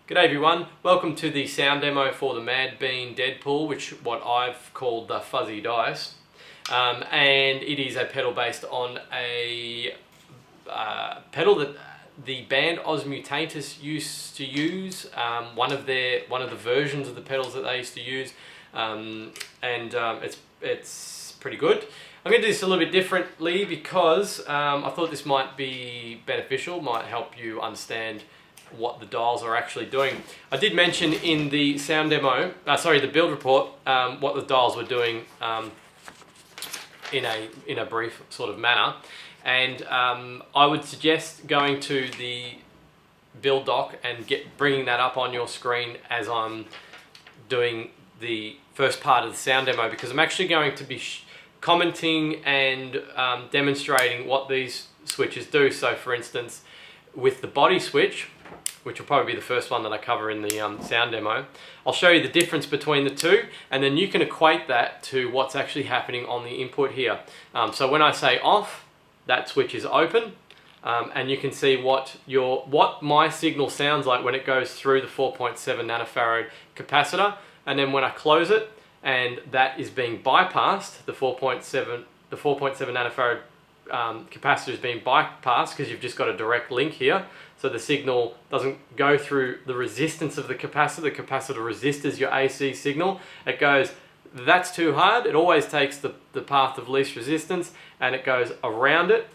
G'day everyone, welcome to the sound demo for the Madbean Deadpool, which what I've called the Fuzzy Dice. And it is a pedal based on a pedal that the band Os Mutantes used to use, one of the versions of the pedals that they used to use, it's pretty good. I'm going to do this a little bit differently because I thought this might be beneficial, might help you understand what the dials are actually doing. I did mention in the sound demo, the build report, what the dials were doing in a brief sort of manner, and I would suggest going to the build doc and bringing that up on your screen as I'm doing the first part of the sound demo, because I'm actually going to be commenting and demonstrating what these switches do. So for instance, with the body switch, which will probably be the first one that I cover in the sound demo, I'll show you the difference between the two, and then you can equate that to what's actually happening on the input here. So when I say off, that switch is open, and you can see what my signal sounds like when it goes through the 4.7 nanofarad capacitor, and then when I close it, and that is being bypassed, the 4.7 nanofarad capacitor is being bypassed because you've just got a direct link here. So the signal doesn't go through the resistance of the capacitor. The capacitor resistors your AC signal. It goes, that's too hard. It always takes the path of least resistance, and it goes around it,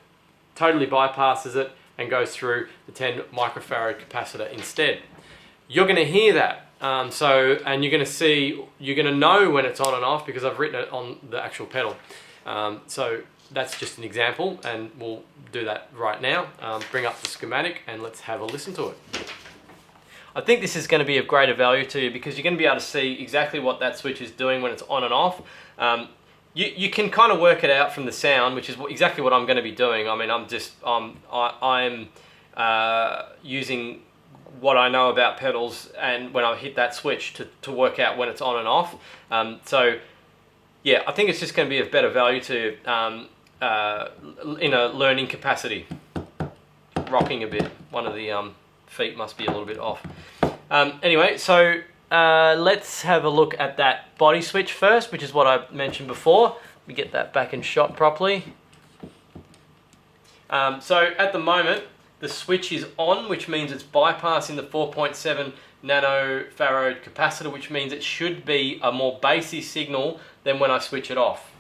totally bypasses it, and goes through the 10 microfarad capacitor instead. You're going to hear that. And you're going to know when it's on and off because I've written it on the actual pedal. So that's just an example, and we'll do that right now. Bring up the schematic and let's have a listen to it. I think this is going to be of greater value to you because you're going to be able to see exactly what that switch is doing when it's on and off. You can kind of work it out from the sound, which is exactly what I'm going to be doing. I mean, I'm using what I know about pedals, and when I hit that switch to work out when it's on and off. So yeah, I think it's just going to be of better value to in a learning capacity. Rocking a bit. One of the feet must be a little bit off. Anyway, so let's have a look at that body switch first, which is what I mentioned before. Let me get that back in shot properly. So at the moment, the switch is on, which means it's bypassing the 4.7 nanofarad capacitor, which means it should be a more bassy signal than when I switch it off.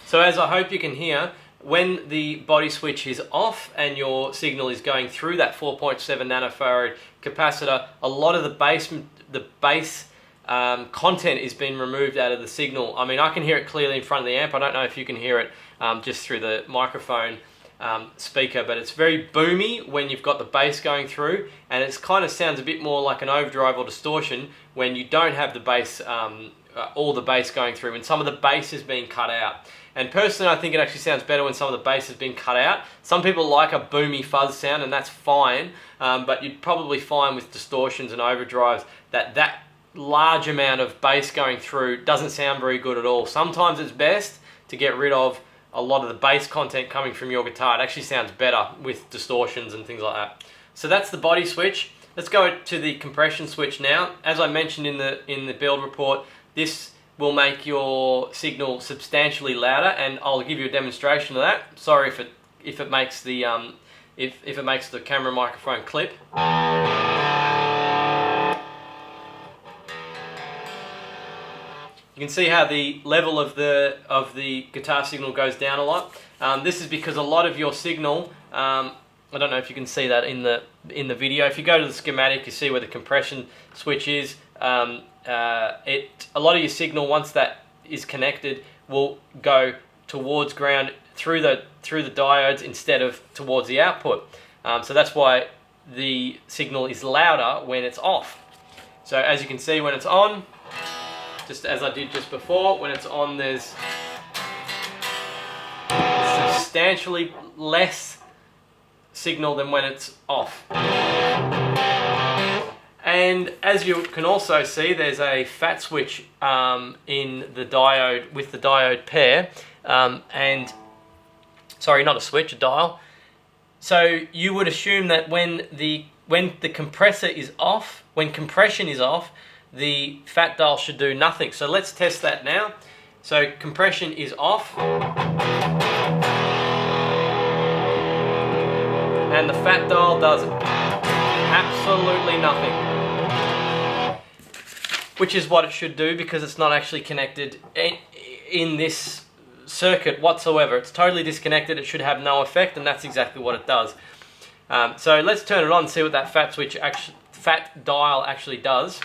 So as I hope you can hear, when the body switch is off and your signal is going through that 4.7 nanofarad capacitor, a lot of the bass content is being removed out of the signal. I mean, I can hear it clearly in front of the amp. I don't know if you can hear it just through the microphone speaker, but it's very boomy when you've got the bass going through, and it kind of sounds a bit more like an overdrive or distortion when you don't have the bass, all the bass going through, when some of the bass is being cut out. And personally, I think it actually sounds better when some of the bass has been cut out. Some people like a boomy fuzz sound, and that's fine, but you'd probably find with distortions and overdrives that large amount of bass going through doesn't sound very good at all. Sometimes it's best to get rid of a lot of the bass content coming from your guitar. It actually sounds better with distortions and things like that. So that's the body switch. Let's go to the compression switch now. As I mentioned in the build report, this will make your signal substantially louder, and I'll give you a demonstration of that. Sorry if it makes the if it makes the camera microphone clip. You can see how the level of the guitar signal goes down a lot. This is because a lot of your signal, I don't know if you can see that in the video. If you go to the schematic, you see where the compression switch is. a lot of your signal, once that is connected, will go towards ground through the diodes instead of towards the output. So that's why the signal is louder when it's off. So as you can see, when it's on, just as I did just before, when it's on, there's substantially less signal than when it's off. And as you can also see, there's a fat switch in the diode with the diode pair, and sorry, not a switch, a dial. So you would assume that when the compressor is off, when compression is off, the fat dial should do nothing. So let's test that now. So compression is off, and the fat dial does absolutely nothing, which is what it should do because it's not actually connected in this circuit whatsoever. It's totally disconnected. It should have no effect, and that's exactly what it does. So let's turn it on and see what that fat dial actually does.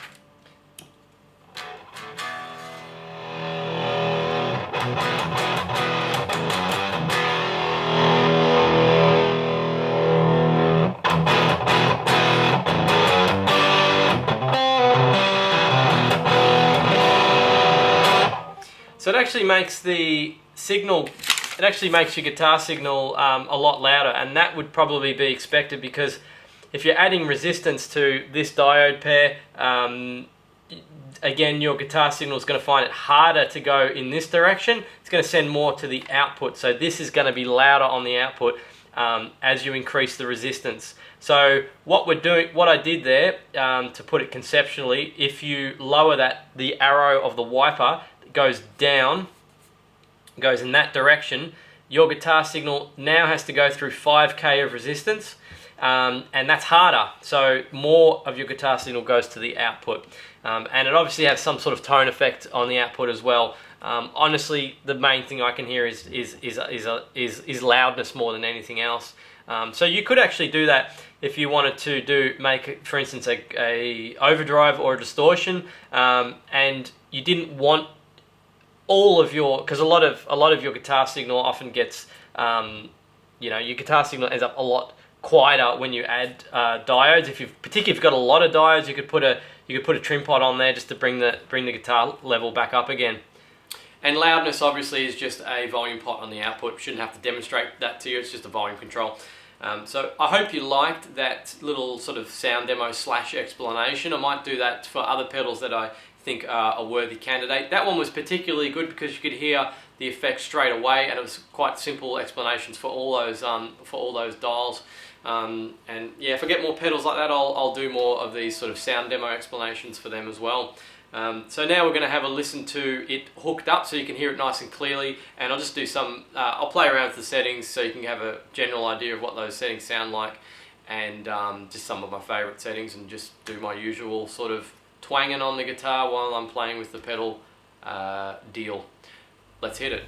So it actually makes the signal, it actually makes your guitar signal a lot louder, and that would probably be expected because if you're adding resistance to this diode pair, again, your guitar signal is going to find it harder to go in this direction. It's going to send more to the output, so this is going to be louder on the output as you increase the resistance. So what I did there, to put it conceptually, if you lower the arrow of the wiper goes down, goes in that direction, your guitar signal now has to go through 5K of resistance, and that's harder. So more of your guitar signal goes to the output, and it obviously has some sort of tone effect on the output as well. Honestly, the main thing I can hear is loudness more than anything else. So you could actually do that if you wanted to make, for instance, a overdrive or a distortion, and you didn't want all of your, because a lot of your guitar signal often gets, your guitar signal ends up a lot quieter when you add diodes. Particularly if you've got a lot of diodes, you could put a trim pot on there just to bring the guitar level back up again. And loudness obviously is just a volume pot on the output. Shouldn't have to demonstrate that to you. It's just a volume control. So I hope you liked that little sort of sound demo / explanation. I might do that for other pedals that I think are a worthy candidate. That one was particularly good because you could hear the effects straight away, and it was quite simple explanations for all those dials. And yeah, if I get more pedals like that, I'll do more of these sort of sound demo explanations for them as well. So now we're going to have a listen to it hooked up so you can hear it nice and clearly, and I'll just do I'll play around with the settings so you can have a general idea of what those settings sound like, and just some of my favorite settings, and just do my usual sort of twanging on the guitar while I'm playing with the pedal deal. Let's hit it.